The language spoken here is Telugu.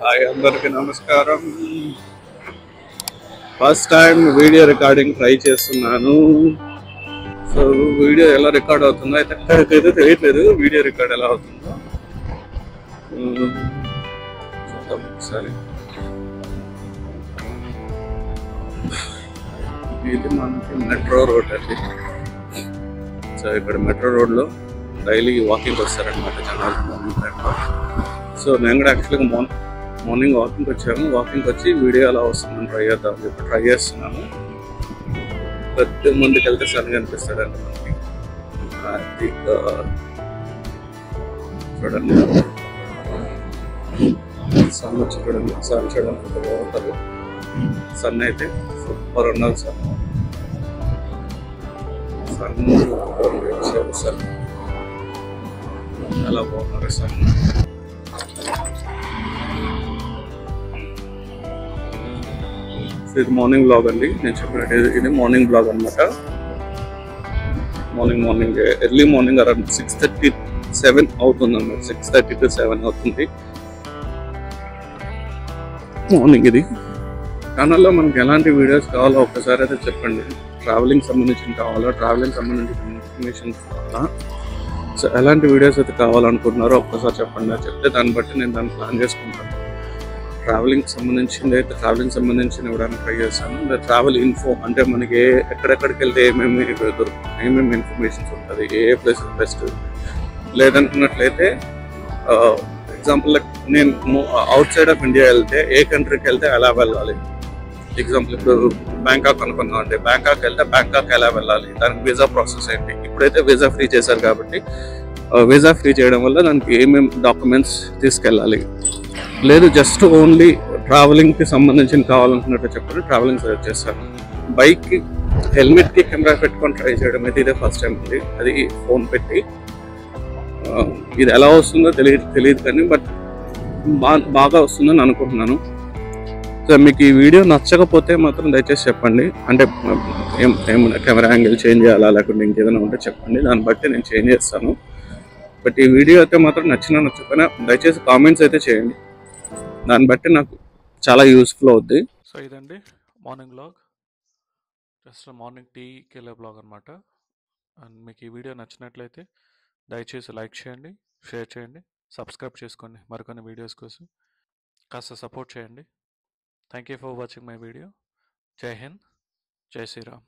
హాయ్ అందరికి నమస్కారం. First time video recording try చేస్తున్నాను. సో వీడియో ఎలా రికార్డ్ అవుతుందో అయితే తెలియట్లేదు. వీడియో రికార్డ్ ఎలా అవుతుందో చూద్దాం ఒకసారి. ఇది మనకి మెట్రో రోడ్ అండి. సో ఇక్కడ మెట్రో రోడ్లో డైలీ వాకింగ్ వస్తారనమాట జనాలు. సో నేను కూడా యాక్చువల్గా మార్నింగ్ వాకింగ్కి వచ్చాము. వాకింగ్కి వచ్చి వీడియో ఎలా వస్తుందని ట్రై చేద్దాం చెప్పి ట్రై చేస్తున్నాను. కొద్ది ముందుకు వెళ్తే సన్ కనిపిస్తాడండి మనకి. అది చూడండి, సన్ వచ్చి చూడండి. సన్ చూడండి బాగుంటుంది. సన్ అయితే సూపర్ ఉన్నది. సన్ ఎలా బాగున్నారు సన్. ఇది మార్నింగ్ బ్లాగ్ అండి. నేను చెప్పినట్టు ఇది మార్నింగ్ బ్లాగ్ అనమాట. మార్నింగ్ ఎర్లీ మార్నింగ్ అరౌండ్ 6:37 అవుతుంది అన్నమాట. 6:30 to 7 అవుతుంది మార్నింగ్. ఇది ఛానల్లో మనకి ఎలాంటి వీడియోస్ కావాలో ఒక్కసారి అయితే చెప్పండి. ట్రావెలింగ్ సంబంధించిన కావాలా, ట్రావెలింగ్ సంబంధించిన ఇన్ఫర్మేషన్ కావాలా, సో ఎలాంటి వీడియోస్ అయితే కావాలనుకుంటున్నారో ఒక్కసారి చెప్పండి. చెప్తే దాన్ని బట్టి నేను దాన్ని ప్లాన్ చేసుకుంటాను. ట్రావెలింగ్ సంబంధించింది ఇవ్వడానికి ట్రై చేస్తాను. ట్రావెల్ ఇన్ఫో అంటే మనకి ఎక్కడెక్కడికి వెళ్తే ఏమేమి దొరుకుతుంది, ఏమేమి ఇన్ఫర్మేషన్స్ ఉంటుంది, ఏ ప్లేస్ బెస్ట్. లేదనుకున్నట్లయితే ఎగ్జాంపుల్ లైక్ నేను అవుట్ సైడ్ ఆఫ్ ఇండియా వెళ్తే ఏ కంట్రీకి వెళ్తే ఎలా వెళ్ళాలి. ఎగ్జాంపుల్ ఇప్పుడు బ్యాంకాక్ అనుకున్నాం అంటే బ్యాంకాక్ వెళ్తే బ్యాంకాక్ ఎలా వెళ్ళాలి, దానికి వీసా ప్రాసెస్ ఏంటి. ఇప్పుడైతే వీసా ఫ్రీ చేశారు కాబట్టి వీసా ఫ్రీ చేయడం వల్ల దానికి ఏమేమి డాక్యుమెంట్స్ తీసుకెళ్ళాలి. లేదు జస్ట్ ఓన్లీ ట్రావెలింగ్కి సంబంధించిన కావాలనుకున్నట్టు చెప్పండి, ట్రావెలింగ్ సజెస్ట్ చేస్తాను. బైక్కి హెల్మెట్కి కెమెరా పెట్టుకొని ట్రై చేయడం అయితే ఇదే ఫస్ట్ టైం ఉంది. అది ఫోన్ పెట్టి ఇది ఎలా వస్తుందో తెలియదు కానీ బట్ బాగా వస్తుందని అనుకుంటున్నాను. సో మీకు ఈ వీడియో నచ్చకపోతే మాత్రం దయచేసి చెప్పండి. అంటే ఏమన్నా కెమెరా యాంగిల్ చేంజ్ చేయాలా లేకుంటే ఇంకేదైనా ఉంటే చెప్పండి, దాన్ని బట్టి నేను చేంజ్ చేస్తాను. బట్ ఈ వీడియో అయితే మాత్రం నచ్చకపోయినా దయచేసి కామెంట్స్ అయితే చేయండి, దాన్ని బట్టి నాకు చాలా యూస్ఫుల్ అవుద్ది. సో ఇదండి మార్నింగ్ బ్లాగ్, జస్ట్ మార్నింగ్ టీకి వెళ్ళే బ్లాగ్ అనమాట. అండ్ మీకు ఈ వీడియో నచ్చినట్లయితే దయచేసి లైక్ చేయండి, షేర్ చేయండి, సబ్స్క్రైబ్ చేసుకోండి. మరికొన్ని వీడియోస్ కోసం కాస్త సపోర్ట్ చేయండి. Thank you for watching my video. జై హింద్, జై శ్రీరామ్.